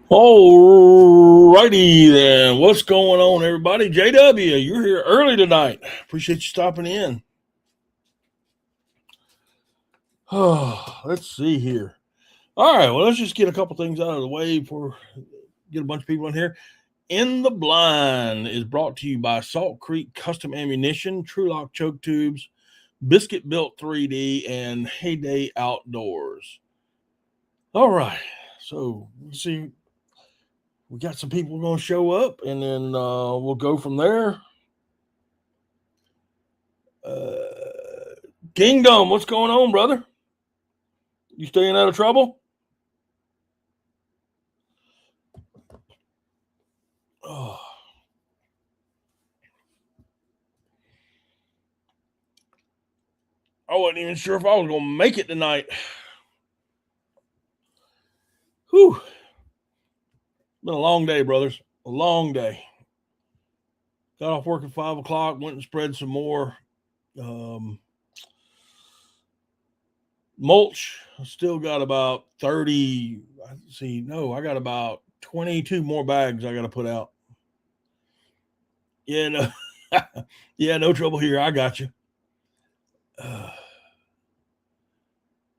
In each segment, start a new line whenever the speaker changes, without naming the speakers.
All righty then. What's going on, everybody? JW, you're here early tonight. Appreciate you stopping in. Oh, let's see here. All right, well, let's just get a couple things out of the way before get a bunch of people in here. In the Blind is brought to you by Salt Creek Custom Ammunition, True Lock Choke Tubes, Biscuit Built 3D, and Heyday Outdoors. All right, so let's see. We got some people going to show up, and then we'll go from there. Kingdom, what's going on, brother? You staying out of trouble? Oh. I wasn't even sure if I was going to make it tonight. Whew. Been a long day, brothers. A long day. Got off work at 5 o'clock, went and spread some more mulch. Still got about 30. I got about 22 more bags I got to put out. Yeah, no. Yeah, no trouble here. I got you. Well,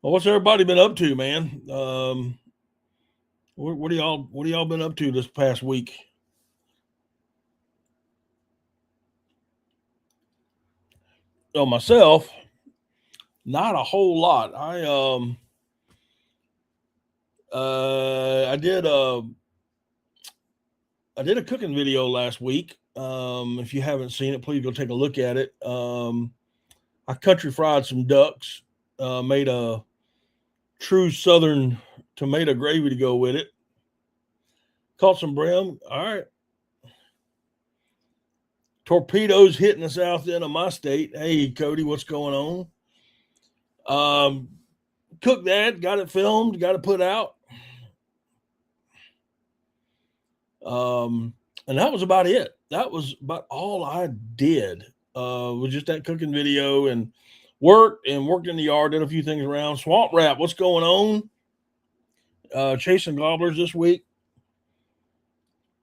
what's everybody been up to, man? What do y'all been up to this past week? Oh, myself, not a whole lot. I did a cooking video last week. If you haven't seen it, please go take a look at it. I country fried some ducks, made a true southern tomato gravy to go with it. Caught some brim. All right. Torpedoes hitting the south end of my state. Hey, Cody, what's going on? Cooked that, got it filmed, got it put out. And that was about it. That was about all I did. Was just that cooking video and worked in the yard, did a few things around. Swamp Rat, what's going on? Chasing gobblers this week.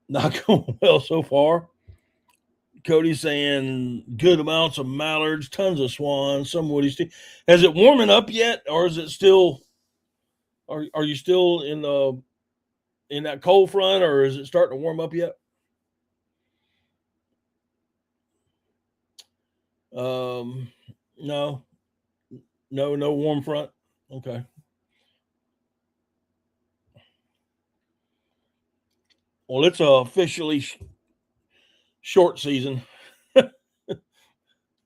Not going well so far. Cody's saying good amounts of mallards, tons of swans, some woody. Has it warming up yet, or is it still? Are you still in that cold front, or is it starting to warm up yet? No warm front. Okay. Well, it's officially short season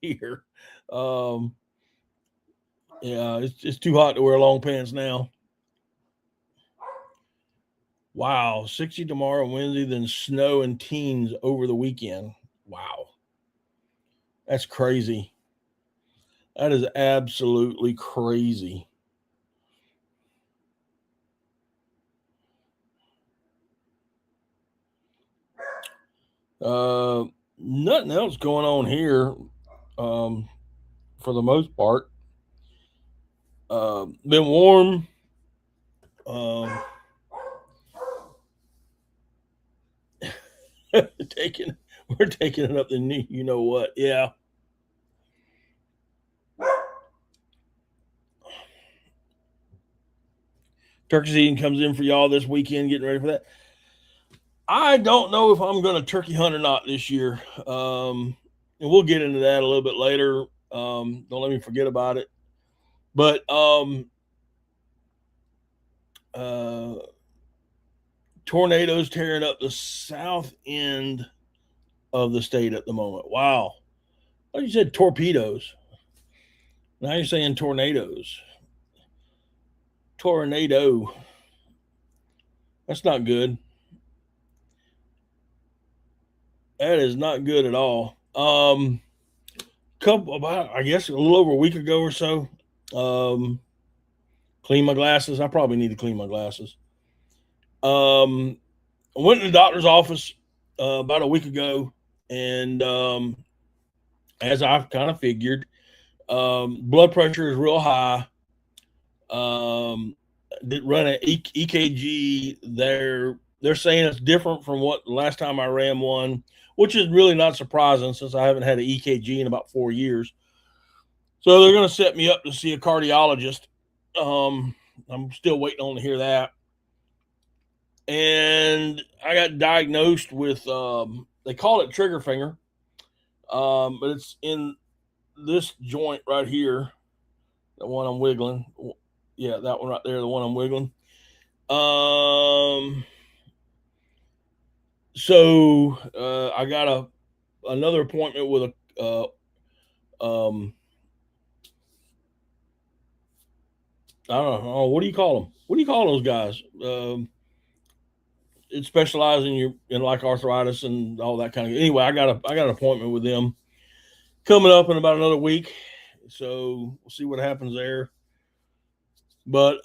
here. Yeah, it's too hot to wear long pants now. Wow, 60 tomorrow, Wednesday, then snow and teens over the weekend. Wow. That's crazy. That is absolutely crazy. Nothing else going on here for the most part. Been warm. We're taking it up the knee. You know what? Yeah. Turkey season comes in for y'all this weekend. Getting ready for that. I don't know if I'm going to turkey hunt or not this year. And we'll get into that a little bit later. Don't let me forget about it. But tornadoes tearing up the south end of the state at the moment. Wow. Like you said, torpedoes. Now you're saying tornadoes. Tornado. That's not good. That is not good at all. I guess a little over a week ago or so. Clean my glasses. I probably need to clean my glasses. I went to the doctor's office about a week ago, and as I've kind of figured, blood pressure is real high. Did run an EKG there They're saying it's different from what the last time I ran one, which is really not surprising since I haven't had an EKG in about 4 years. So they're going to set me up to see a cardiologist. I'm still waiting on to hear that. And I got diagnosed with, they call it trigger finger, but it's in this joint right here, the one I'm wiggling. Yeah, that one right there, the one I'm wiggling. So I got another appointment with a I don't know, what do you call them? What do you call those guys? It specializes in like arthritis and all that kind of. Anyway, I got an appointment with them coming up in about another week, so we'll see what happens there. But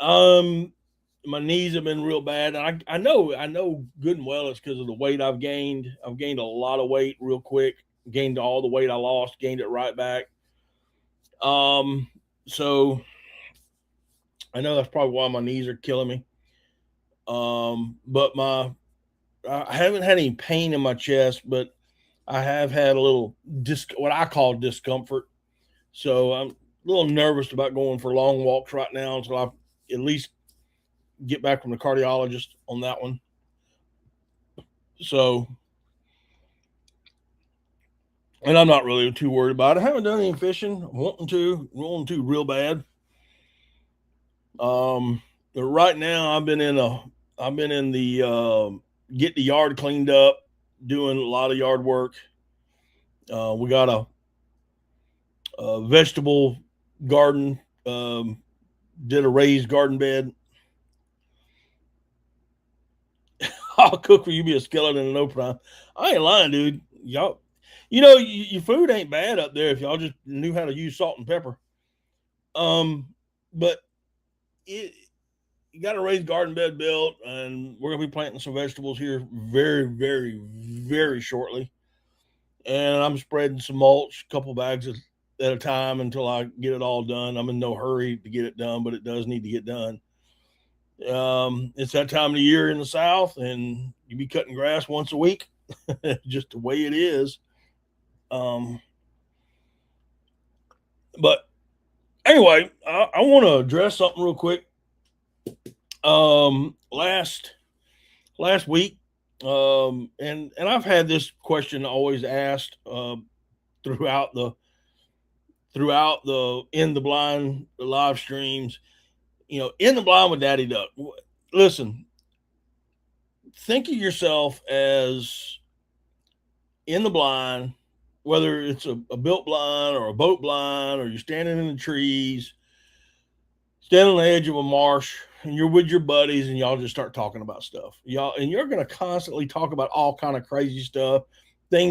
my knees have been real bad, and I know good and well it's because of the weight I've gained. I've gained a lot of weight real quick. Gained all the weight I lost, gained it right back. So I know that's probably why my knees are killing me. But I haven't had any pain in my chest, but I have had a little what I call discomfort. So I'm a little nervous about going for long walks right now until I at least get back from the cardiologist on that one. So, and I'm not really too worried about it. I haven't done any fishing. I'm wanting to real bad. But right now I've been in the get the yard cleaned up, doing a lot of yard work. We got a vegetable garden. Did a raised garden bed. I'll cook for you, be a skeleton in no time. I ain't lying, dude. Y'all, your food ain't bad up there if y'all just knew how to use salt and pepper. But you got a raised garden bed built, and we're gonna be planting some vegetables here very, very, very shortly. And I'm spreading some mulch, a couple bags at a time until I get it all done. I'm in no hurry to get it done, but it does need to get done. It's that time of the year in the South, and you be cutting grass once a week, just the way it is. But anyway, I want to address something real quick. Last week, and I've had this question always asked throughout the In the Blind live streams. In the Blind with Daddy Duck. Listen, think of yourself as in the blind, whether it's a built blind or a boat blind, or you're standing in the trees, standing on the edge of a marsh, and you're with your buddies, and y'all just start talking about stuff. And you're going to constantly talk about all kind of crazy stuff.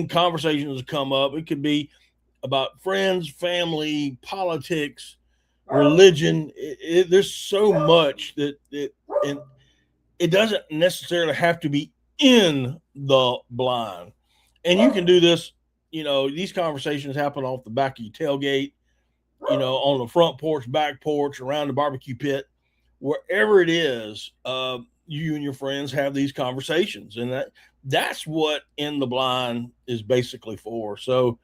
Conversations come up. It could be about friends, family, politics, religion. There's so much and it doesn't necessarily have to be in the blind. And you can do this, these conversations happen off the back of your tailgate, on the front porch, back porch, around the barbecue pit, wherever it is. You and your friends have these conversations, and that's what In the Blind is basically for. So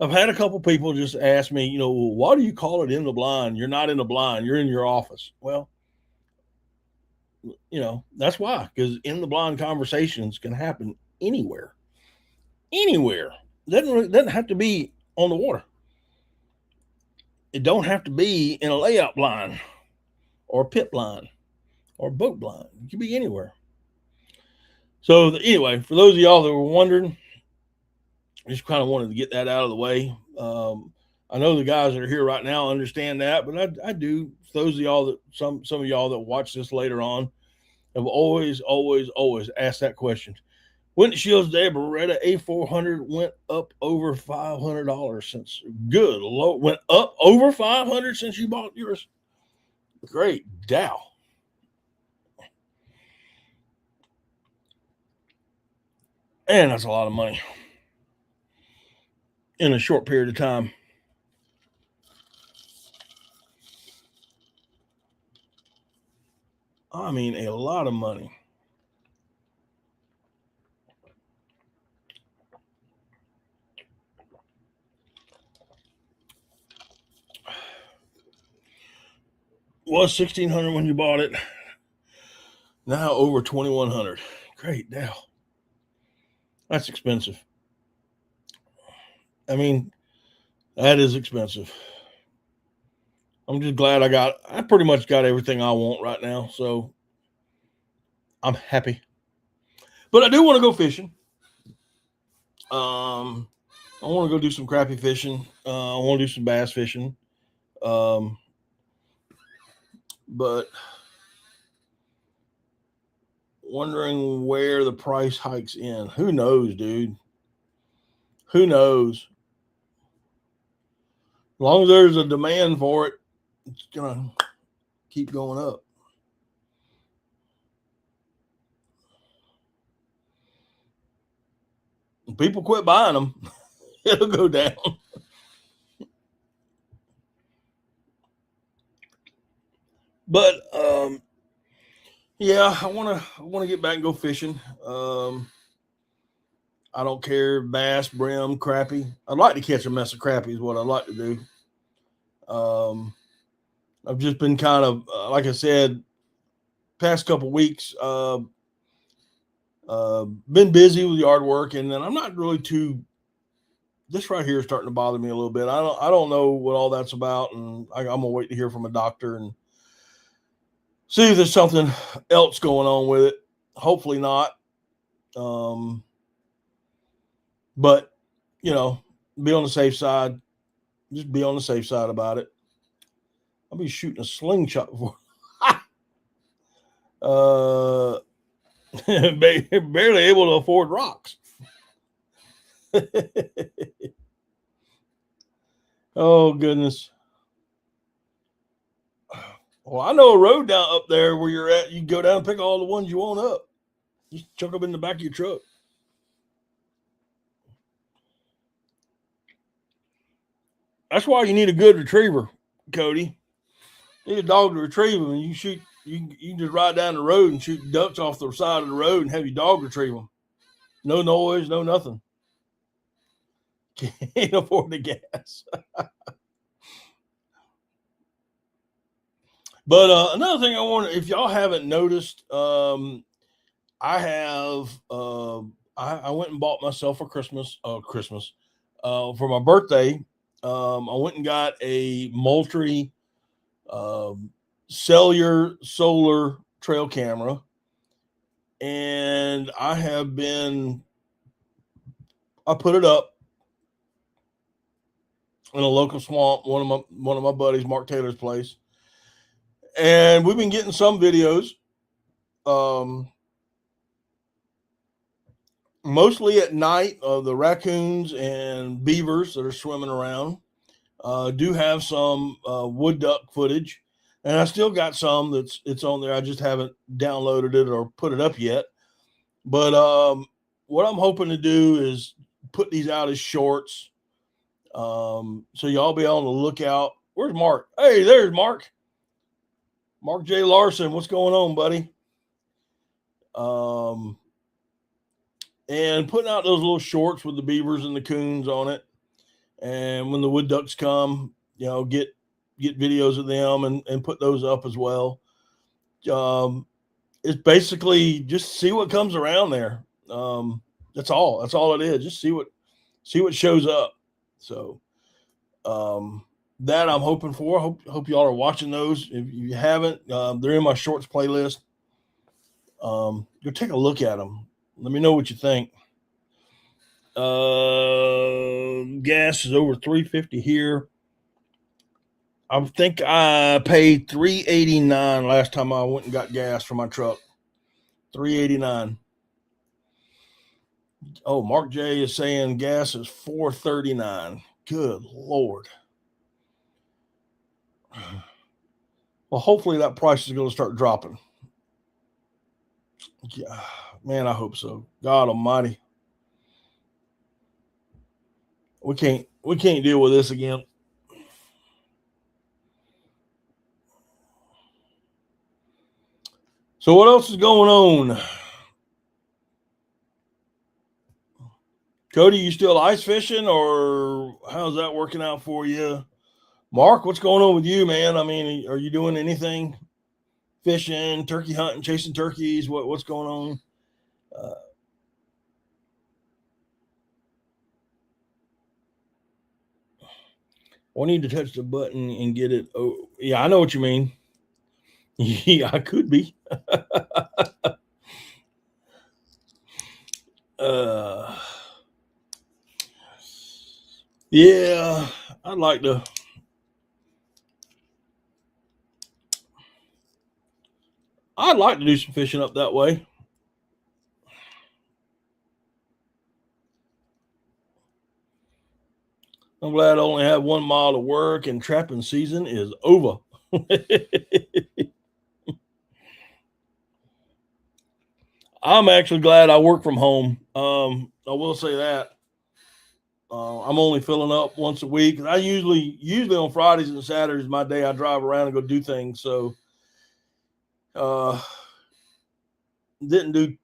I've had a couple people just ask me, well, why do you call it In the Blind? You're not in the blind, you're in your office. Well, that's why, because In the Blind conversations can happen anywhere. Doesn't have to be on the water. It don't have to be in a layout blind or a pit blind or a boat blind. It can be anywhere. So anyway, for those of y'all that were wondering, I just kind of wanted to get that out of the way. I know the guys that are here right now understand that, but I do. For those of y'all that some of y'all that watch this later on have always asked that question. Windshields Day Beretta A400 went up over $500 since. Good Lord, went up over $500 since you bought yours. Great Dow. And that's a lot of money in a short period of time. I mean, a lot of money. was $1,600 when you bought it. Now over $2,100. Great deal. That's expensive. I mean, that is expensive. I'm just glad I pretty much got everything I want right now. So I'm happy. But I do want to go fishing. I want to go do some crappie fishing. I want to do some bass fishing. But wondering where the price hikes in. Who knows, dude? Who knows? As long as there's a demand for it, it's going to keep going up. When people quit buying them, it'll go down. But yeah, I want to get back and go fishing. I don't care, bass, brim, crappie. I'd like to catch a mess of crappie is what I'd like to do. I've just been kind of, like I said, past couple weeks, been busy with yard work, and then I'm not really too. This right here is starting to bother me a little bit. I don't know what all that's about, and I'm gonna wait to hear from a doctor and see if there's something else going on with it. Hopefully not. But be on the safe side. Just be on the safe side about it. I'll be shooting a slingshot before. Barely able to afford rocks. Oh goodness. Well, I know a road down up there where you're at. You can go down and pick all the ones you want up. Just chuck them in the back of your truck. That's why you need a good retriever, Cody. You need a dog to retrieve them, and you shoot. You can just ride down the road and shoot ducks off the side of the road and have your dog retrieve them. No noise, no nothing. Can't afford the gas. But another thing I want, if y'all haven't noticed, I have I went and bought myself a Christmas for my birthday. I went and got a Moultrie cellular solar trail camera, and I put it up in a local swamp, one of my buddies, Mark Taylor's place, and we've been getting some videos, mostly at night, of the raccoons and beavers that are swimming around. Do have some wood duck footage, and I still got some it's on there. I just haven't downloaded it or put it up yet. But what I'm hoping to do is put these out as shorts, so y'all be on the lookout. Where's Mark? Hey, there's Mark. Mark J. Larson, what's going on, buddy? And putting out those little shorts with the beavers and the coons on it. And when the wood ducks come, get videos of them and put those up as well. It's basically just see what comes around there. That's all it is. Just see what shows up. So that I'm hoping for. Hope y'all are watching those. If you haven't, they're in my shorts playlist. Go take a look at them. Let me know what you think. Gas is over $3.50 here. I think I paid $3.89 last time I went and got gas for my truck. $3.89. Oh, Mark J is saying gas is $4.39. Good Lord. Well, hopefully that price is going to start dropping. Yeah, man, I hope so. God Almighty. We can't deal with this again. So what else is going on? Cody, you still ice fishing, or how's that working out for you? Mark, what's going on with you, man? I mean, are you doing anything? Fishing, turkey hunting, chasing turkeys? What's going on? I need to touch the button and get it. Oh, yeah, I know what you mean. Yeah, I could be. uh, yeah, I'd like to. I'd like to do some fishing up that way. I'm glad I only have 1 mile to work and trapping season is over. I'm actually glad I work from home. I will say that. I'm only filling up once a week. I usually on Fridays and Saturdays my day I drive around and go do things. So uh, didn't do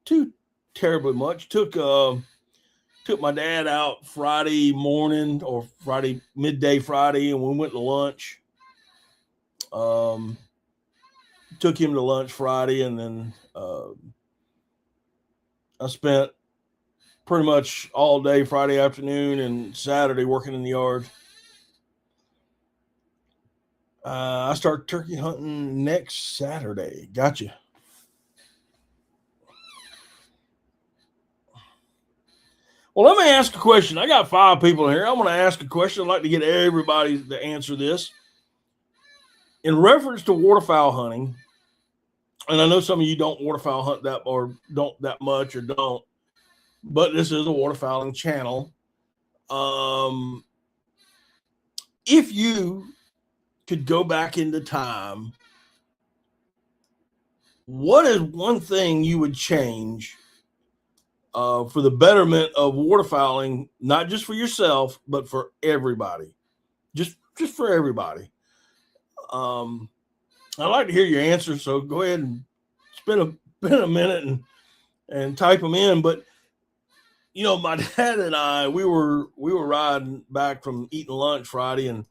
too terribly much. Took my dad out Friday morning or Friday midday Friday, and we went to lunch. Took him to lunch Friday, and then I spent pretty much all day Friday afternoon and Saturday working in the yard. I start turkey hunting next Saturday. Gotcha. Well, let me ask a question. I got 5 people here. I'm going to ask a question. I'd like to get everybody to answer this. In reference to waterfowl hunting, and I know some of you don't waterfowl hunt that or don't that much or don't, but this is a waterfowling channel. If you could go back into time, what is one thing you would change for the betterment of waterfowling, not just for yourself, but for everybody? Just for everybody. I'd like to hear your answer, so go ahead and spend a minute and type them in. But you know, my dad and I, we were riding back from eating lunch Friday, and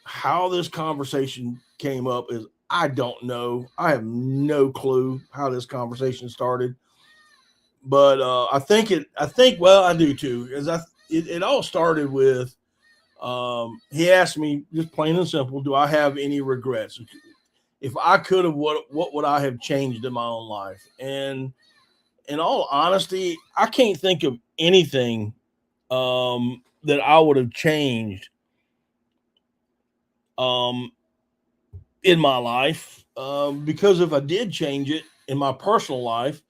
how this conversation came up is I don't know. I have no clue how this conversation started, but I think well, I do too, because it all started with he asked me just plain and simple, do I have any regrets? If I could have, what would I have changed in my own life? And in all honesty, I can't think of anything that I would have changed in my life, because if I did change it in my personal life,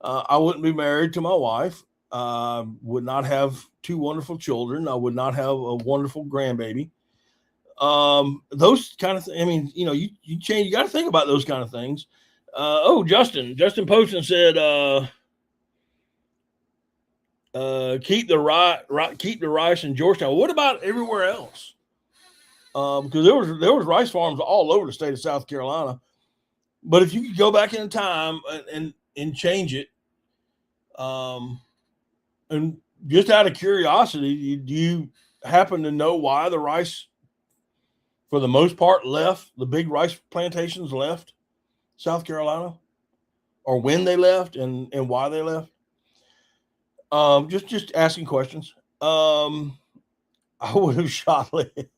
I wouldn't be married to my wife. Would not have 2 wonderful children. I would not have a wonderful grandbaby. Those kind of I mean, you know, you change. You got to think about those kind of things. Justin Poston said, keep the rice in Georgetown. What about everywhere else? Because there was rice farms all over the state of South Carolina. But if you could go back in time and change it, and just out of curiosity, do you happen to know why the rice, for the most part, left the big rice plantations left South Carolina, or when they left and why they left? Just asking questions. I would have shot lead.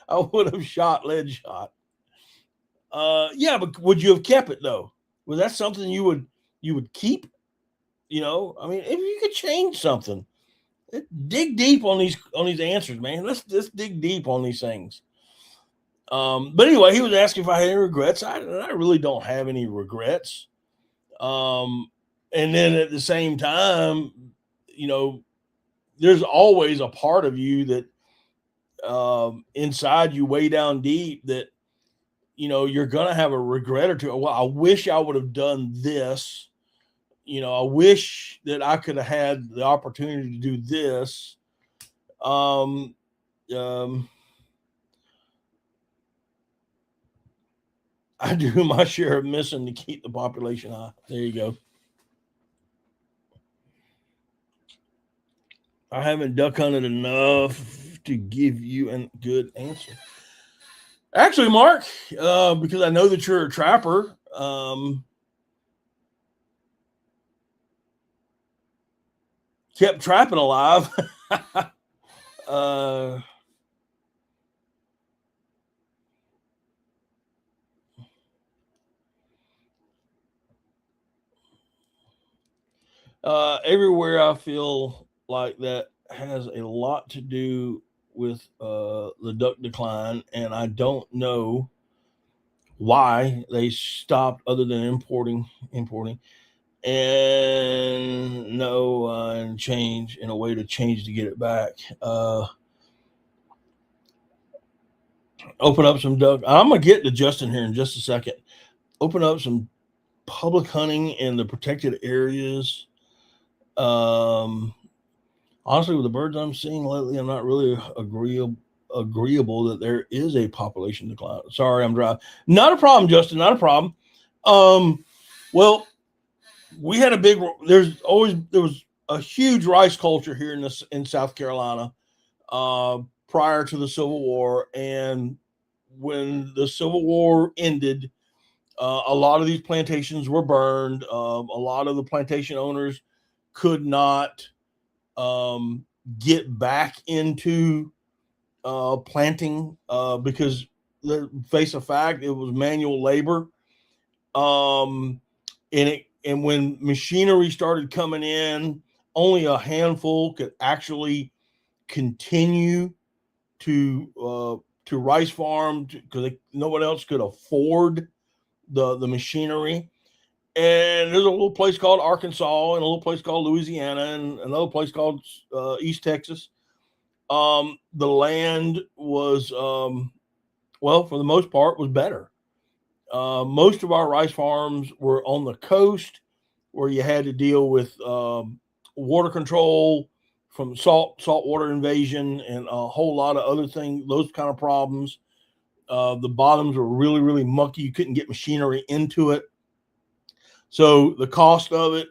I would have shot lead shot. Yeah, but would you have kept it though? Was that something you would keep? You know, I mean, if you could change something, dig deep on these answers, man. Let's dig deep on these things. But anyway, he was asking if I had any regrets. I really don't have any regrets. And then at the same time, you know, there's always a part of you that inside you, way down deep, that you know you're gonna have a regret or two. Well, I wish I would have done this. You know, I wish that I could have had the opportunity to do this. Um, I do my share of missing to keep the population high. There you go. I haven't duck hunted enough to give you a good answer. Actually, Mark, because I know that you're a trapper, kept trapping alive. uh, Everywhere I feel like that has a lot to do with the duck decline, and I don't know why they stopped other than importing, and no and change in a way to change to get it back. Open up some duck. I'm gonna get to Justin here in just a second. Open up some public hunting in the protected areas. Um, Honestly, with the birds I'm seeing lately, I'm not really agreeable that there is a population decline. Sorry, I'm dry. Not a problem, Justin. Not a problem. Well, we had a big. There was a huge rice culture here in South Carolina prior to the Civil War, and when the Civil War ended, a lot of these plantations were burned. A lot of the plantation owners could not get back into planting because the face of fact it was manual labor. Um, and when machinery started coming in, only a handful could actually continue to rice farm because no one else could afford the machinery. And there's a little place called Arkansas and a little place called Louisiana and another place called East Texas. The land was, well, for the most part, was better. Most of our rice farms were on the coast where you had to deal with water control from saltwater invasion and a whole lot of other things, those kind of problems. The bottoms were really, really mucky. You couldn't get machinery into it. So the cost of it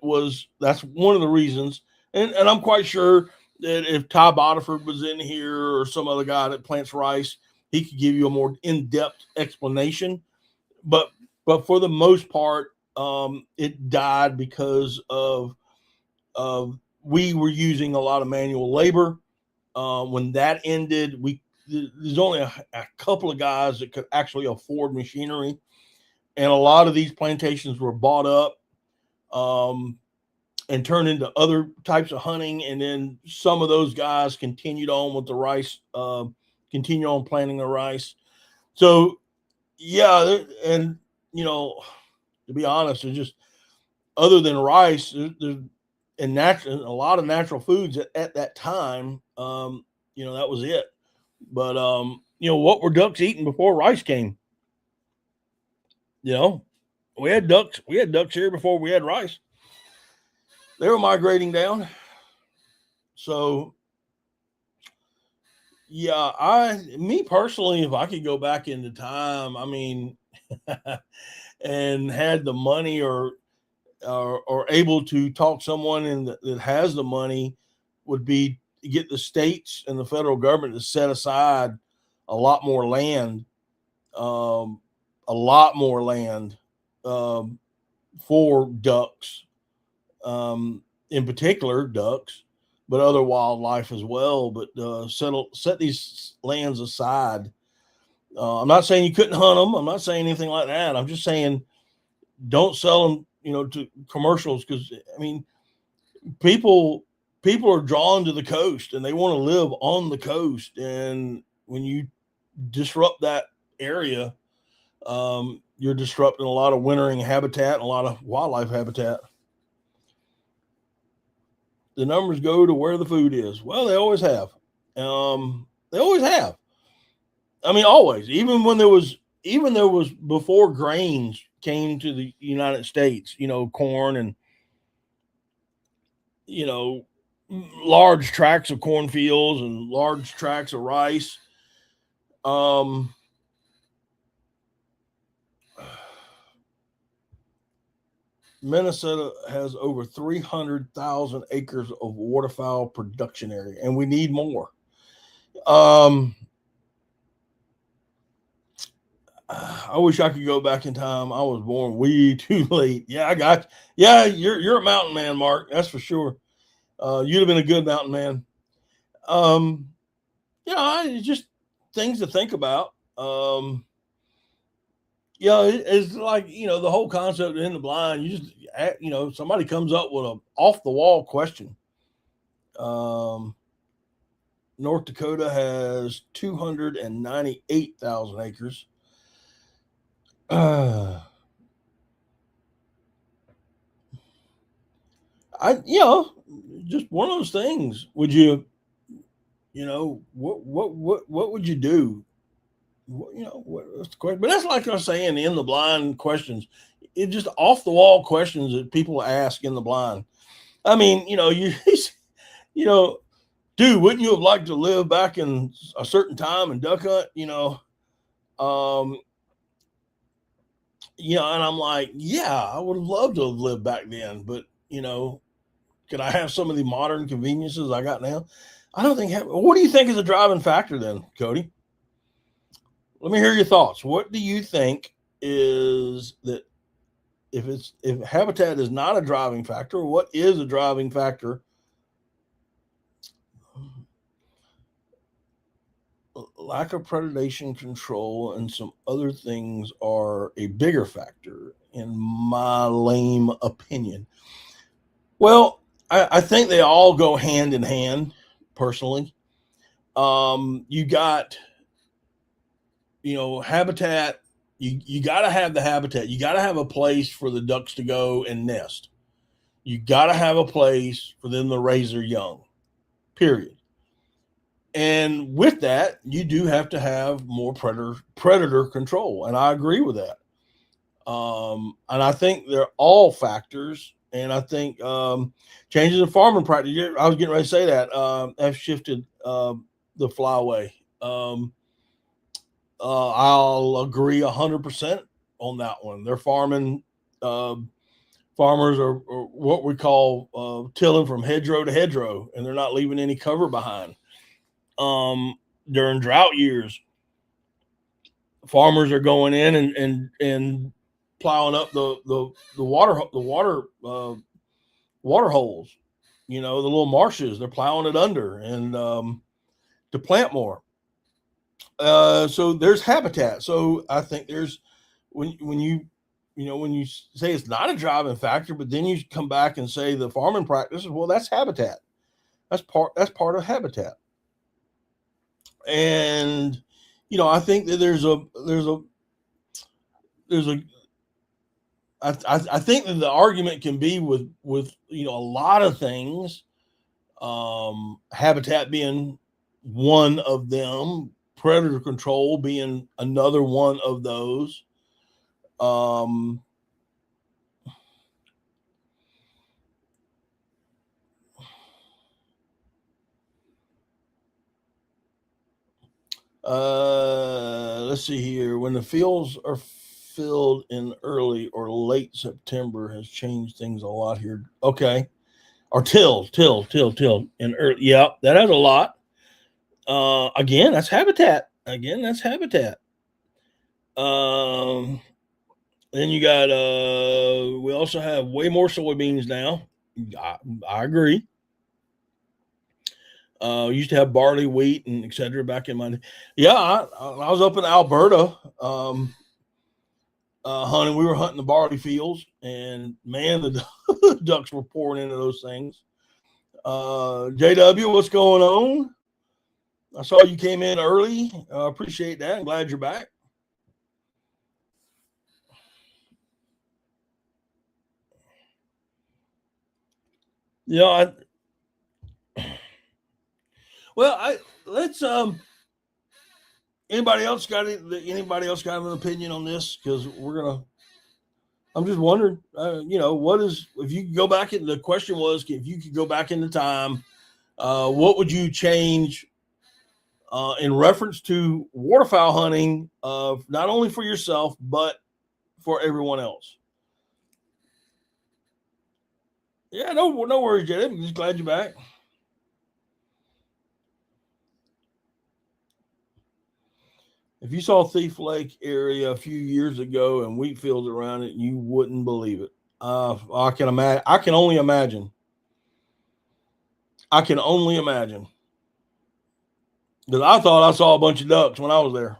that's one of the reasons. And I'm quite sure that if Ty Bodiford was in here or some other guy that plants rice, he could give you a more in-depth explanation. But for the most part, it died because of we were using a lot of manual labor. When that ended, there's only a couple of guys that could actually afford machinery, and a lot of these plantations were bought up and turned into other types of hunting. And then some of those guys continued on with the rice, continue on planting the rice. So, yeah, and to be honest, there's just other than rice, there's and a lot of natural foods at that time. That was it. But what were ducks eating before rice came? You know, we had ducks. We had ducks here before we had rice. They were migrating down. So yeah, me personally, if I could go back into time, I mean, and had the money or able to talk someone that has the money, would be to get the states and the federal government to set aside a lot more land, um, a lot more land um, for ducks, in particular ducks, but other wildlife as well. But set these lands aside. I'm not saying you couldn't hunt them. I'm not saying anything like that. I'm just saying don't sell them, to commercials because I mean, people people are drawn to the coast and they want to live on the coast. And when you disrupt that area, you're disrupting a lot of wintering habitat and a lot of wildlife habitat. The numbers go to where the food is. Well, they always have. They always have. I mean, always. Even there was before grains came to the United States. Corn and you know large tracts of cornfields and large tracts of rice. Um, Minnesota has over 300,000 acres of waterfowl production area, and we need more. Um, I wish I could go back in time. I was born way too late. Yeah, I got. Yeah, you're a mountain man, Mark. That's for sure. You'd have been a good mountain man. Um, it's just things to think about. It's like the whole concept in the blind. You just somebody comes up with a off the wall question. Um, North Dakota has 298,000 acres. Just one of those things. Would you, what would you do? What's the question? But that's like I was saying in the blind questions. It's just off the wall questions that people ask in the blind. I mean, you know, dude, wouldn't you have liked to live back in a certain time and duck hunt? Um, and I'm like, yeah, I would have loved to have lived back then, but could I have some of the modern conveniences I got now? I don't think. What do you think is a driving factor then, Cody? Let me hear your thoughts. What do you think is that if habitat is not a driving factor, what is a driving factor? Lack of predation control and some other things are a bigger factor, in my lame opinion. Well, I think they all go hand in hand, personally. You got, habitat. You got to have the habitat. You got to have a place for the ducks to go and nest. You got to have a place for them to raise their young, period. And with that, you do have to have more predator control, and I agree with that. And I think they're all factors. And I think changes in farming practice. I was getting ready to say that have shifted the flyway. I'll agree 100% on that one. They're farming. Farmers are what we call tilling from hedgerow to hedgerow, and they're not leaving any cover behind. During drought years, farmers are going in and plowing up the water holes, the little marshes. They're plowing it under and to plant more. So there's habitat. So I think there's when you say it's not a driving factor, but then you come back and say the farming practices, well, that's habitat. That's part of habitat. And I think that I think that the argument can be with a lot of things, habitat being one of them, predator control being another one of those. Um, let's see here. When the fields are filled in early or late September has changed things a lot here. Okay. Or till. And early. Yeah, that has a lot. Again, that's habitat. Then you got we also have way more soybeans now. I agree. Used to have barley, wheat, and etc. back in my day. Yeah, I was up in Alberta hunting. We were hunting the barley fields, and man, the ducks were pouring into those things. JW, what's going on? I saw you came in early. Appreciate that. I'm glad you're back. Yeah, let's anybody else got an opinion on this? Because I'm just wondering, what is, if you could go back in, the question was, if you could go back into time, what would you change in reference to waterfowl hunting, not only for yourself, but for everyone else? Yeah, no worries, Jed. I'm just glad you're back. If you saw Thief Lake area a few years ago and wheat fields around it, you wouldn't believe it. I can imagine. I can only imagine. I can only imagine. Because I thought I saw a bunch of ducks when I was there.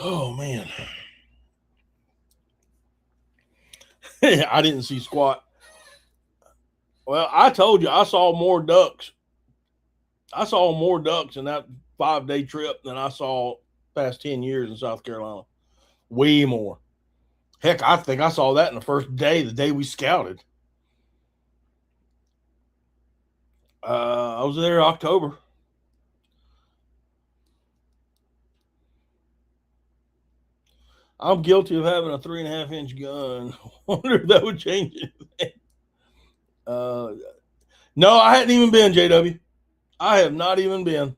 Oh man. I didn't see squat. Well, I told you I saw more ducks. I saw more ducks in that 5-day trip than I saw past 10 years in South Carolina. Way more. Heck, I think I saw that in the first day, the day we scouted. I was there October. I'm guilty of having a 3.5-inch gun. Wonder if that would change anything. Uh, no, I hadn't even been, JW. I have not even been.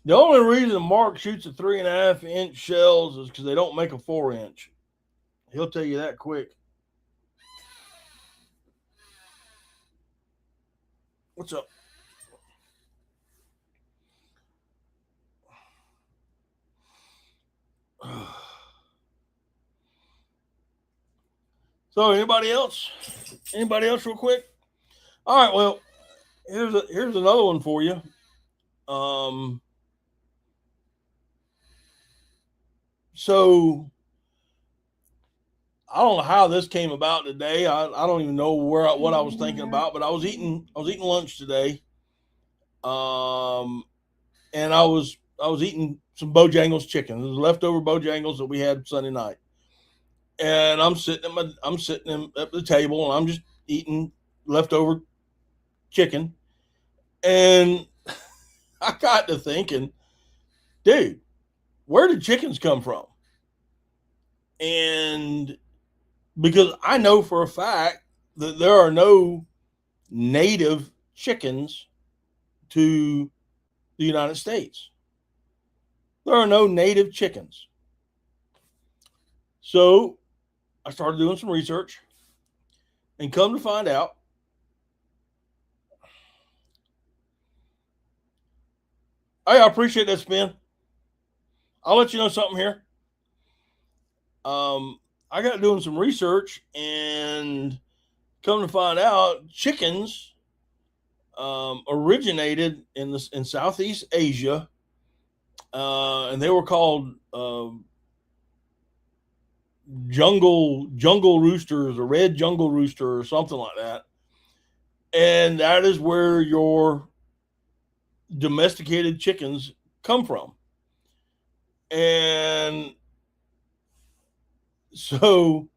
The only reason Mark shoots a 3.5-inch shells is because they don't make a 4-inch. He'll tell you that quick. What's up? So anybody else? Anybody else real quick? All right, well, here's another one for you. So I don't know how this came about today. I don't even know what I was thinking about, but I was eating lunch today. And I was eating some Bojangles chicken. It was leftover Bojangles that we had Sunday night. And I'm sitting at the table and I'm just eating leftover chicken. And I got to thinking, dude, where did chickens come from? And because I know for a fact that there are no native chickens to the United States. There are no native chickens. So I started doing some research and come to find out, hey, I appreciate that spin. I'll let you know something here. I got doing some research and come to find out chickens originated in Southeast Asia, and they were called jungle roosters or red jungle rooster or something like that. And that is where your domesticated chickens come from. And so,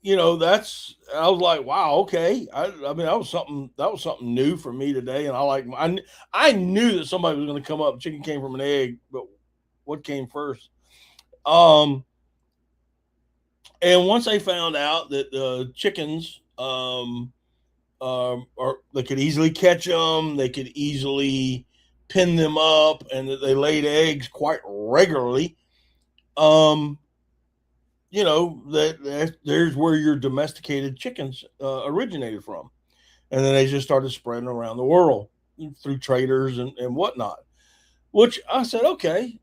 that's, I was like, wow, okay. I mean, that was something new for me today. And I knew that somebody was going to come up. Chicken came from an egg, but what came first? And once they found out that chickens, or they could easily catch them, they could easily pin them up, and that they laid eggs quite regularly. There's where your domesticated chickens originated from, and then they just started spreading around the world through traders and whatnot. Which I said, okay,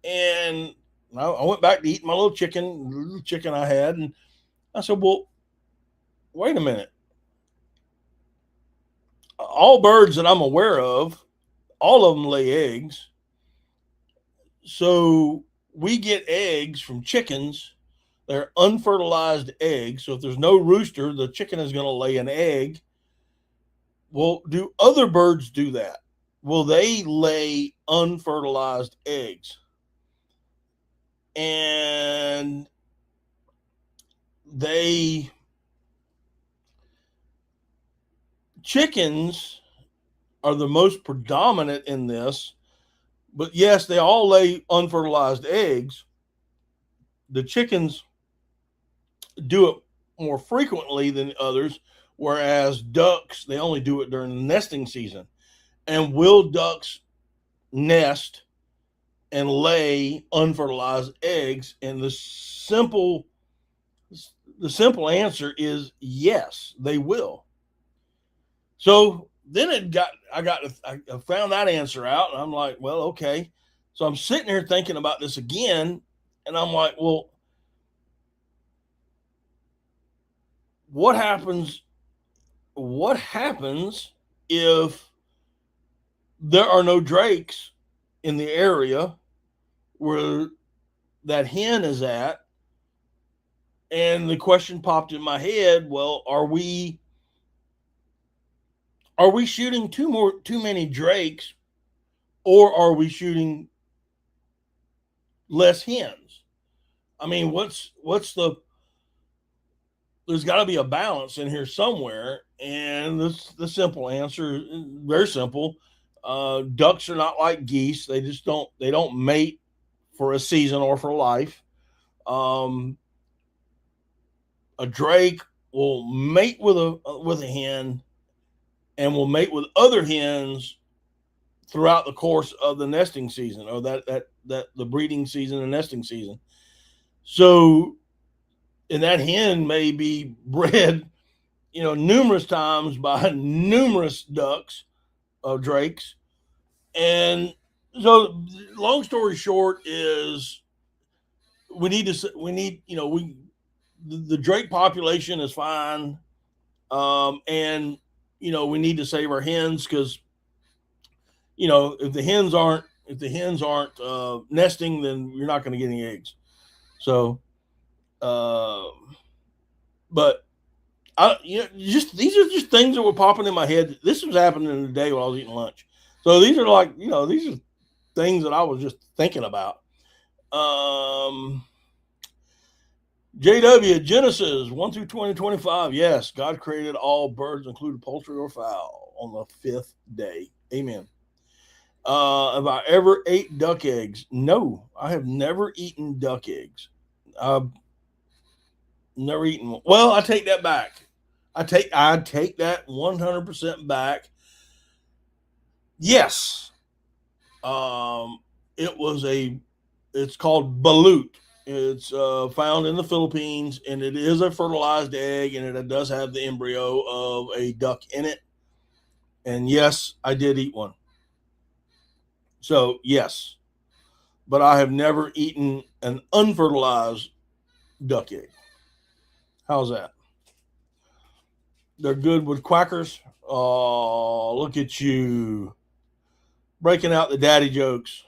and I went back to eat my little chicken I had, and I said, well, wait a minute. All birds that I'm aware of, all of them lay eggs. So we get eggs from chickens. They're unfertilized eggs. So if there's no rooster, the chicken is going to lay an egg. Well, do other birds do that? Will they lay unfertilized eggs? And chickens are the most predominant in this, But yes, they all lay unfertilized eggs. The chickens do it more frequently than others, whereas ducks, they only do it during the nesting season. And will ducks nest and lay unfertilized eggs? And the simple answer is yes, they will. So then I found that answer out, and I'm like, well, okay. So I'm sitting here thinking about this again, and I'm like, well, what happens? What happens if there are no drakes in the area where that hen is at? And the question popped in my head, well, are we shooting too many drakes, or are we shooting less hens? I mean, there's got to be a balance in here somewhere. And the simple answer is very simple. Ducks are not like geese. They don't mate for a season or for life. A drake will mate with a hen, and will mate with other hens throughout the course of the nesting season, or that the breeding season and nesting season. So, and that hen may be bred, numerous times by numerous ducks of drakes. And so, long story short is the drake population is fine. And we need to save our hens, because if the hens aren't nesting, then you're not going to get any eggs. So, but these are just things that were popping in my head. This was happening today while I was eating lunch. So these are these are things that I was just thinking about. JW, Genesis 1 through 20:25. Yes, God created all birds, including poultry or fowl, on the fifth day. Amen. Have I ever ate duck eggs? No, I have never eaten duck eggs. I've never eaten one. Well, I take that back. I take that 100% back. Yes. It's called balut. It's found in the Philippines, and it is a fertilized egg, and it does have the embryo of a duck in it. And yes, I did eat one. So yes, but I have never eaten an unfertilized duck egg. How's that? They're good with quackers. Oh, look at you breaking out the daddy jokes.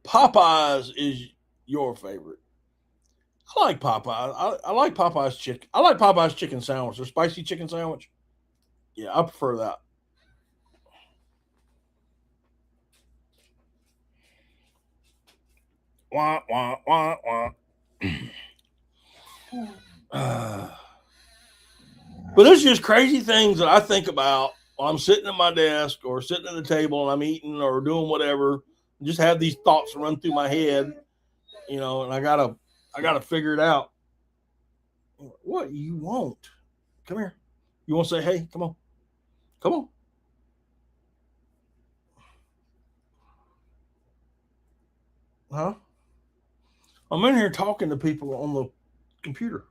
Popeyes is your favorite. I like Popeyes. I like Popeyes chicken. I like Popeyes chicken sandwich. Their spicy chicken sandwich. Yeah, I prefer that. Wah, wah, wah, wah. But it's just crazy things that I think about while I'm sitting at my desk or sitting at the table and I'm eating or doing whatever. Just have these thoughts run through my head, and I gotta figure it out. What you want? Come here. You want to say, hey, come on. Come on. Huh? I'm in here talking to people on the computer.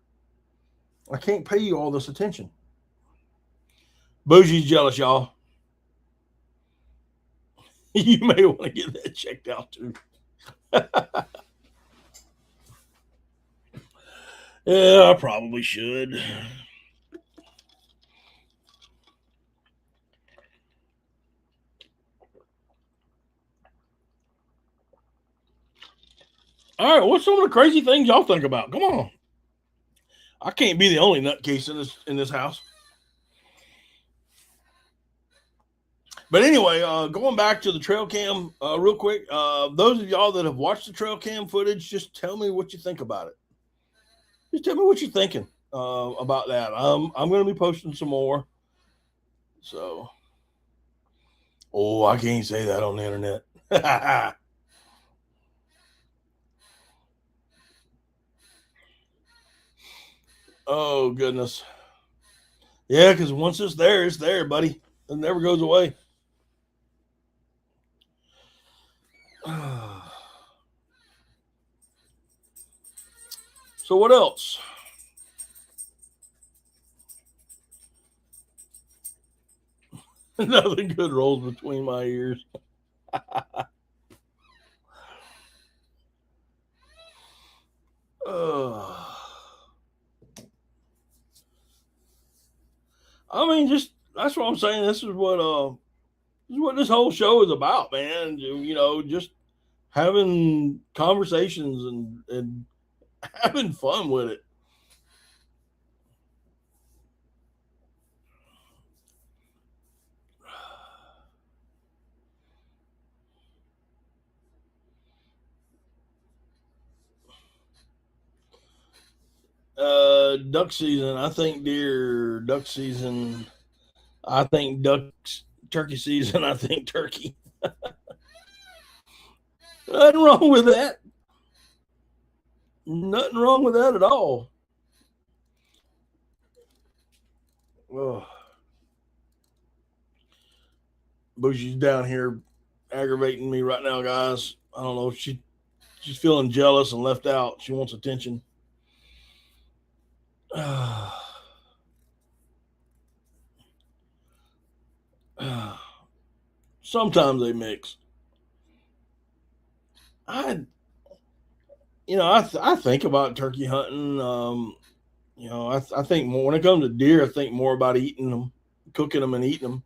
I can't pay you all this attention. Bougie's jealous, y'all. You may want to get that checked out too. Yeah, I probably should. All right, what's some of the crazy things y'all think about? Come on. I can't be the only nutcase in this house. But anyway, going back to the trail cam real quick. Those of y'all that have watched the trail cam footage, just tell me what you think about it. Just tell me what you're thinking. about that. I'm going to be posting some more. So, oh, I can't say that on the internet. Oh goodness. Yeah, because once it's there, buddy. It never goes away. So what else? Nothing good rolls between my ears. I mean, just that's what I'm saying. This is what this whole show is about, man. You know, just having conversations and having fun with it. Duck season. I think deer. Duck season. I think ducks. Turkey season. I think turkey. Nothing wrong with that. Nothing wrong with that at all. Oh, Boogie's down here aggravating me right now, guys. I don't know. She's feeling jealous and left out. She wants attention. Sometimes they mix. I I think about turkey hunting. I think more when it comes to deer. I think more about eating them, cooking them, and eating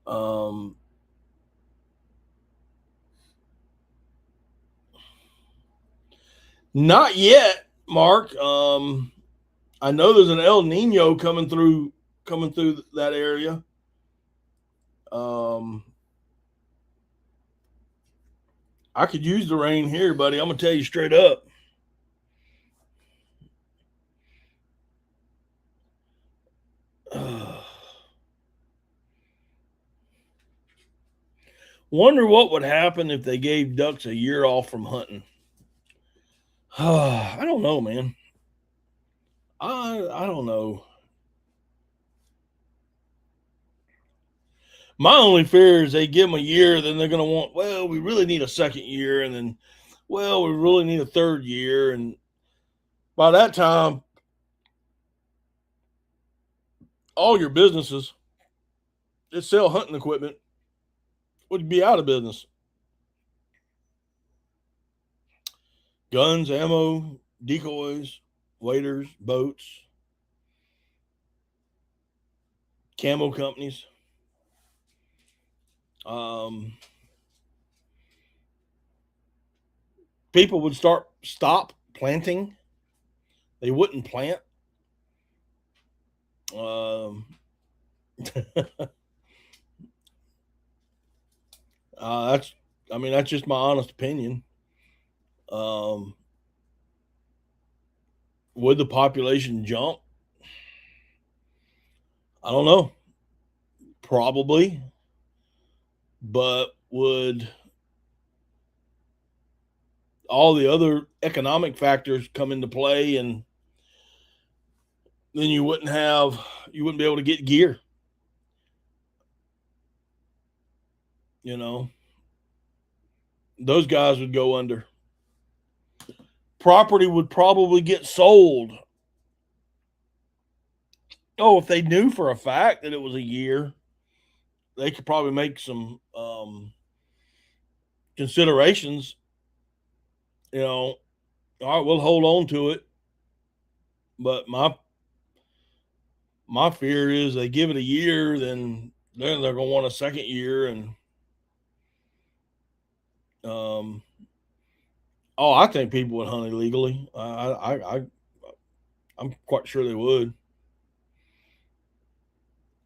them. Um, Not yet, Mark. I know there's an El Nino coming through that area. Um, I could use the rain here, buddy. I'm gonna tell you straight up. Wonder what would happen if they gave ducks a year off from hunting. I don't know, man. I don't know. My only fear is they give them a year, then they're going to want. Well, we really need a second year, and then, well, we really need a third year, and by that time, all your businesses that sell hunting equipment would be out of business. Guns, ammo, decoys, waders, boats, camo companies. Um, People would stop planting. They wouldn't plant. Um, that's, I mean, that's just my honest opinion. Um, would the population jump? I don't know. Probably, but would all the other economic factors come into play, and then you wouldn't be able to get gear. You know, those guys would go under. Property would probably get sold. Oh, if they knew for a fact that it was a year, they could probably make some considerations. You know, all right, we'll hold on to it. But my fear is they give it a year, then they're going to want a second year, and um, oh, I think people would hunt illegally. I'm quite sure they would.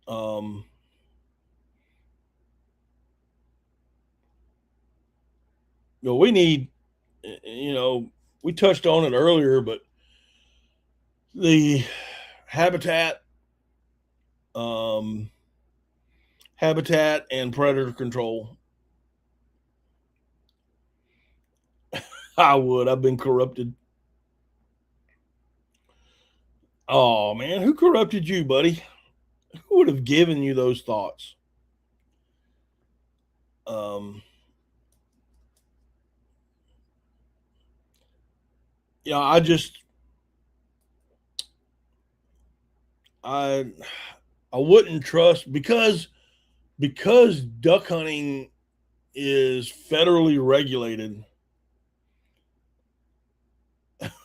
Um, we need, you know, we touched on it earlier, but the habitat, um, habitat and predator control. I would. I've been corrupted. Oh man, who corrupted you, buddy? Who would have given you those thoughts? Um, yeah, I I wouldn't trust because duck hunting is federally regulated.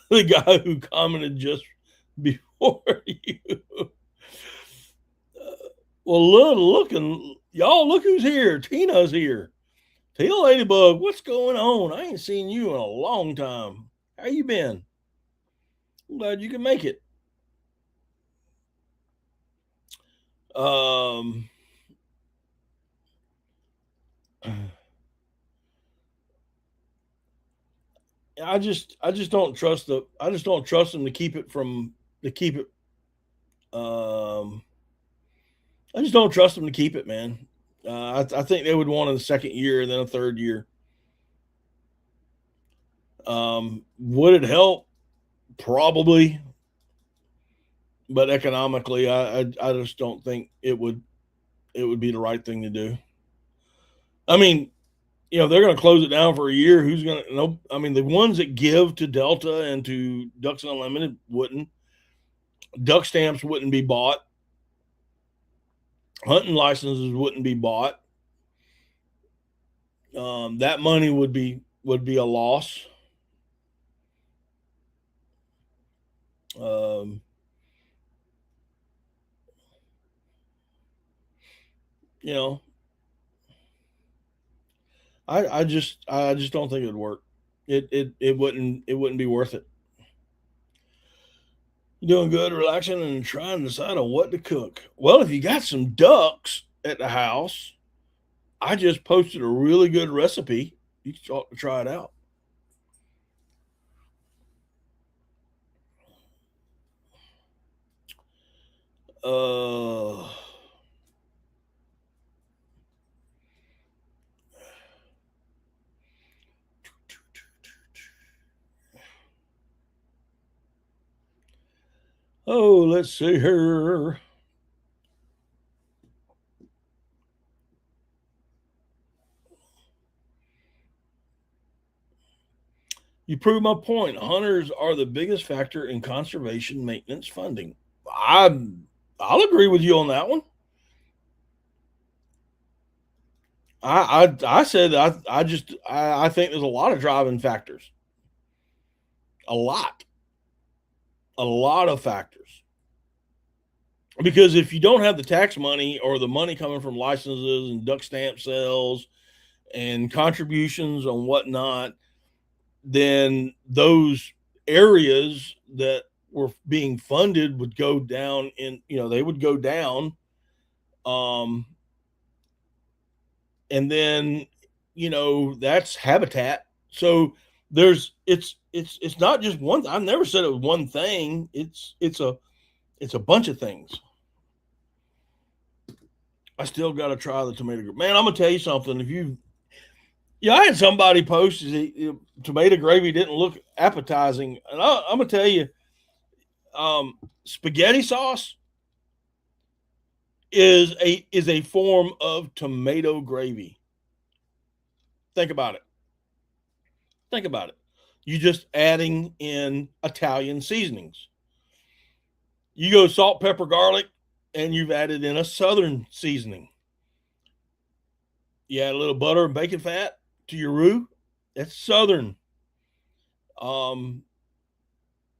The guy who commented just before you. Well, y'all, look who's here. Tina's here. Tina Ladybug, what's going on? I ain't seen you in a long time. How you been? I'm glad you can make it. Um, I just don't trust them to keep it from to keep it. Um, I just don't trust them to keep it, man. I think they would want a second year and then a third year. Would it help? Probably, but economically, I just don't think it would be the right thing to do. I mean, they're going to close it down for a year. Who's going to? Nope. I mean, the ones that give to Delta and to Ducks Unlimited wouldn't. Duck stamps wouldn't be bought. Hunting licenses wouldn't be bought. That money would be a loss. Um, you know, I just don't think it'd work. It wouldn't be worth it. You doing good, relaxing, and trying to decide on what to cook. Well, if you got some ducks at the house, I just posted a really good recipe. You can start to try it out. Uh, oh, let's see here. You prove my point. Hunters are the biggest factor in conservation maintenance funding. I I'll agree with you on that one. I said I think there's a lot of driving factors. A lot. A lot of factors. Because if you don't have the tax money or the money coming from licenses and duck stamp sales and contributions and whatnot, then those areas that were being funded would go down they would go down. Um, and then, that's habitat. So it's not just one. I never said it was one thing. It's a bunch of things. I still got to try the tomato. Man, I'm gonna tell you something. I had somebody post tomato gravy didn't look appetizing, and I'm gonna tell you, spaghetti sauce is a form of tomato gravy. Think about it. Think about it. You just adding in Italian seasonings. You go salt, pepper, garlic, and you've added in a southern seasoning. You add a little butter and bacon fat to your roux. That's southern. Um,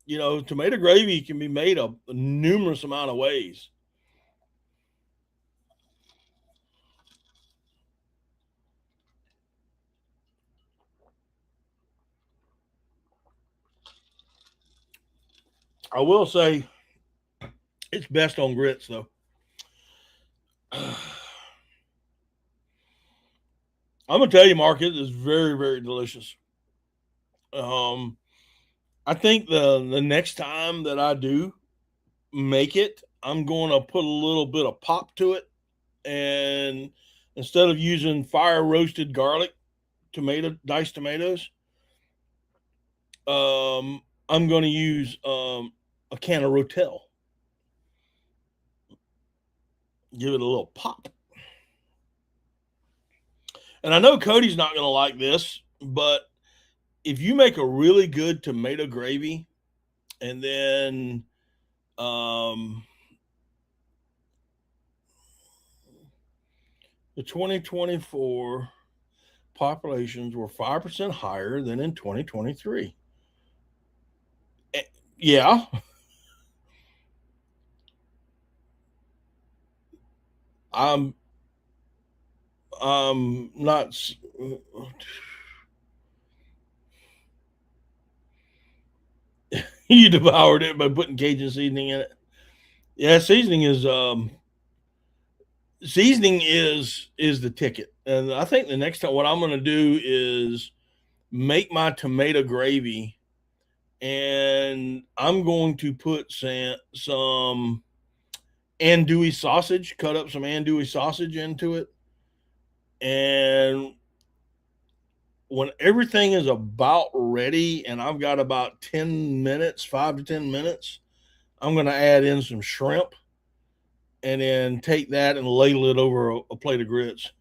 tomato gravy can be made a numerous amount of ways. I will say it's best on grits though. I'm gonna tell you, Mark, it is very, very delicious. Um, I think the next time that I do make it, I'm going to put a little bit of pop to it, and instead of using fire roasted garlic, diced tomatoes, I'm going to use a can of Rotel. Give it a little pop. And I know Cody's not going to like this, but if you make a really good tomato gravy and then the 2024 populations were 5% higher than in 2023. Yeah. I'm not. You devoured it by putting Cajun seasoning in it. Yeah, seasoning is the ticket. And I think the next time what I'm going to do is make my tomato gravy, and I'm going to put some andouille sausage, cut up some andouille sausage into it. And when everything is about ready and I've got about 10 minutes, 5 to 10 minutes, I'm going to add in some shrimp and then take that and ladle it over a plate of grits.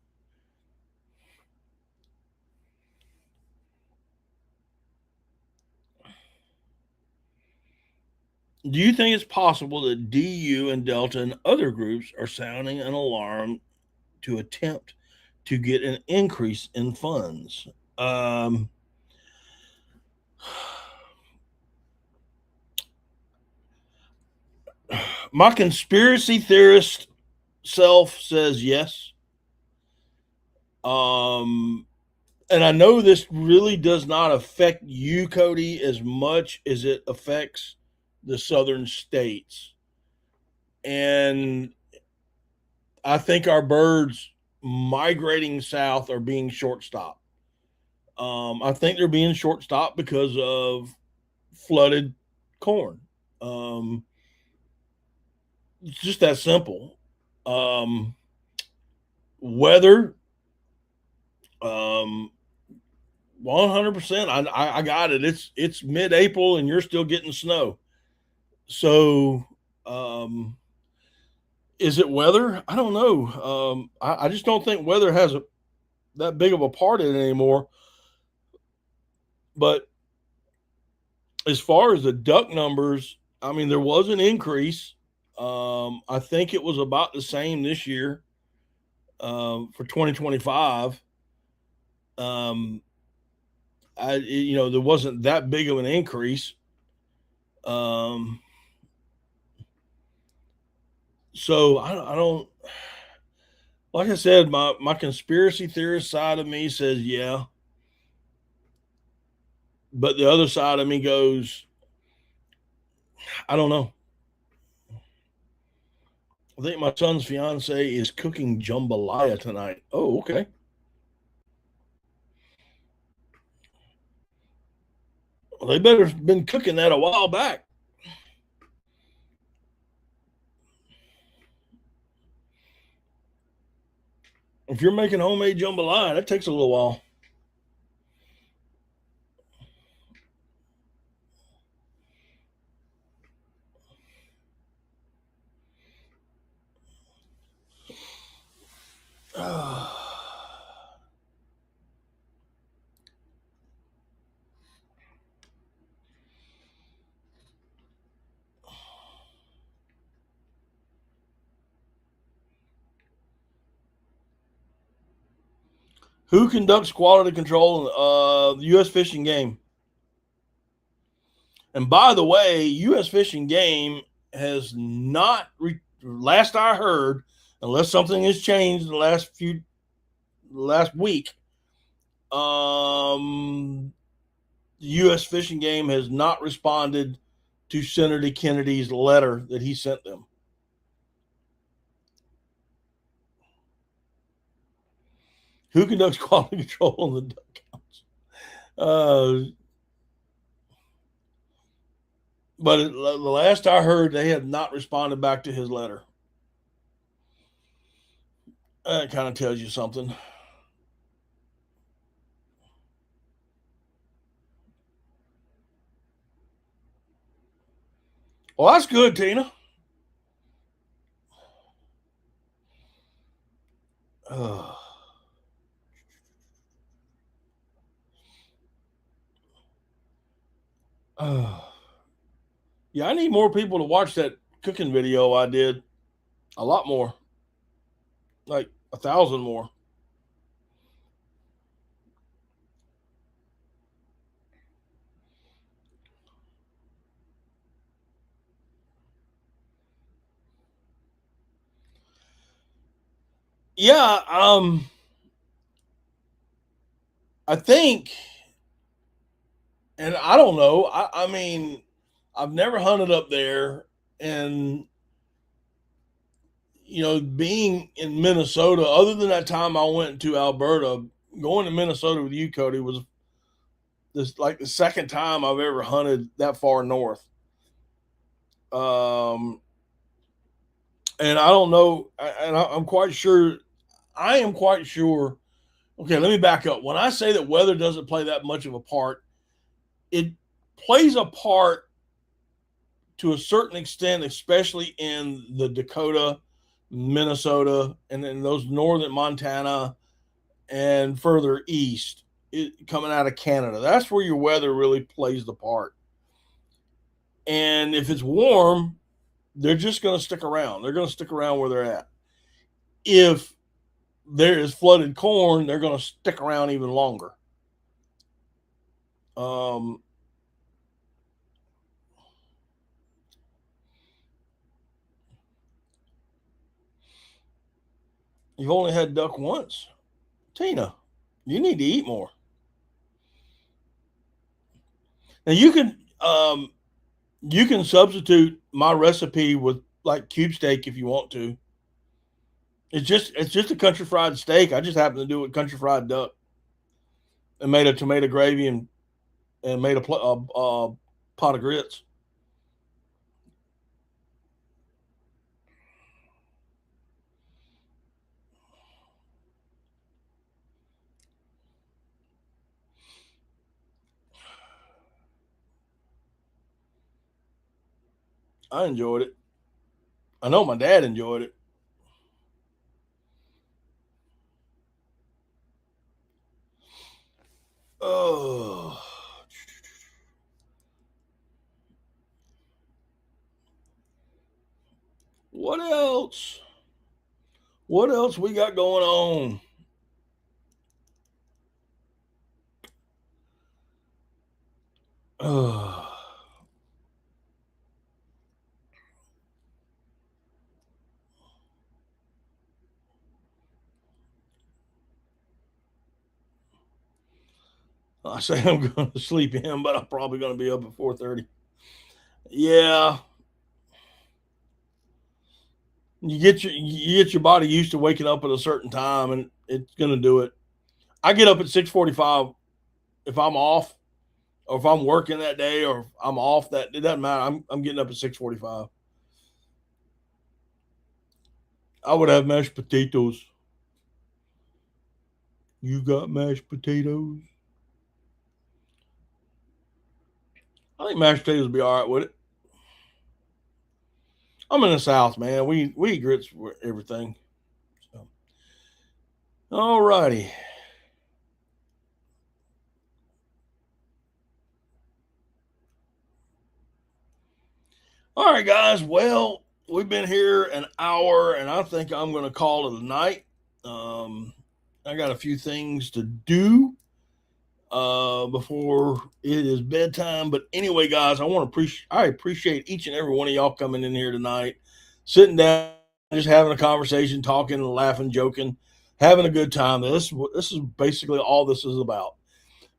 Do you think it's possible that DU and Delta and other groups are sounding an alarm to attempt to get an increase in funds? My conspiracy theorist self says yes. And I know this really does not affect you, Cody, as much as it affects the southern states. And I think our birds migrating south are being shortstopped. I think they're being shortstopped because of flooded corn. It's just that simple. Weather, 100%. I got it. It's mid-April and you're still getting snow. So, is it weather? I don't know. I just don't think weather has that big of a part in it anymore. But as far as the duck numbers, I mean, there was an increase. I think it was about the same this year for 2025. There wasn't that big of an increase. So I don't. Like I said, my conspiracy theorist side of me says yeah, but the other side of me goes, I don't know. I think my son's fiance is cooking jambalaya tonight. Oh, okay. Well, they better have been cooking that a while back. If you're making homemade jambalaya, that takes a little while. Who conducts quality control? The U.S. Fish and Game. And by the way, U.S. Fish and Game has not, last I heard, unless something has changed the last week, the U.S. Fish and Game has not responded to Senator Kennedy's letter that he sent them. Who conducts quality control on the duck counts? But the last I heard, they had not responded back to his letter. That kind of tells you something. Well, that's good, Tina. Uh, uh, yeah, I need more people to watch that cooking video I did. A lot more, like 1,000 more. Yeah, I think, and I don't know. I mean, I've never hunted up there, and being in Minnesota, other than that time I went to Alberta, going to Minnesota with you, Cody, was this like the second time I've ever hunted that far north. Um, and I don't know, and I'm quite sure. I am quite sure. Okay, let me back up. When I say that weather doesn't play that much of a part, it plays a part to a certain extent, especially in the Dakota, Minnesota, and then those northern Montana and further east, coming out of Canada. That's where your weather really plays the part. And if it's warm, they're just going to stick around. They're going to stick around where they're at. If there is flooded corn, they're going to stick around even longer. Um, you've only had duck once, Tina. You need to eat more. Now you can substitute my recipe with like cube steak if you want to. It's just a country fried steak. I just happen to do it country fried duck and made a tomato gravy and made a pot of grits. I enjoyed it. I know my dad enjoyed it. Oh, what else? What else we got going on? Oh, I say I'm going to sleep in, but I'm probably going to be up at 4:30. Yeah, you get your body used to waking up at a certain time, and it's going to do it. I get up at 6:45 if I'm off, or if I'm working that day, or if I'm off that it doesn't matter. I'm getting up at 6:45. I would have mashed potatoes. You got mashed potatoes? I think mashed potatoes would be all right with it. I'm in the South, man. We eat grits with everything. So, all righty. All right, guys. Well, we've been here an hour, and I think I'm going to call it a night. Um, I got a few things to do before it is bedtime. But anyway, guys, I appreciate each and every one of y'all coming in here tonight, sitting down, just having a conversation, talking, laughing, joking, having a good time. This is basically all this is about.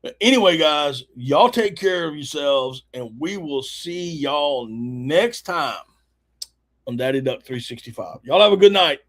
But anyway, guys, y'all take care of yourselves, and we will see y'all next time on Daddy Duck 365. Y'all have a good night.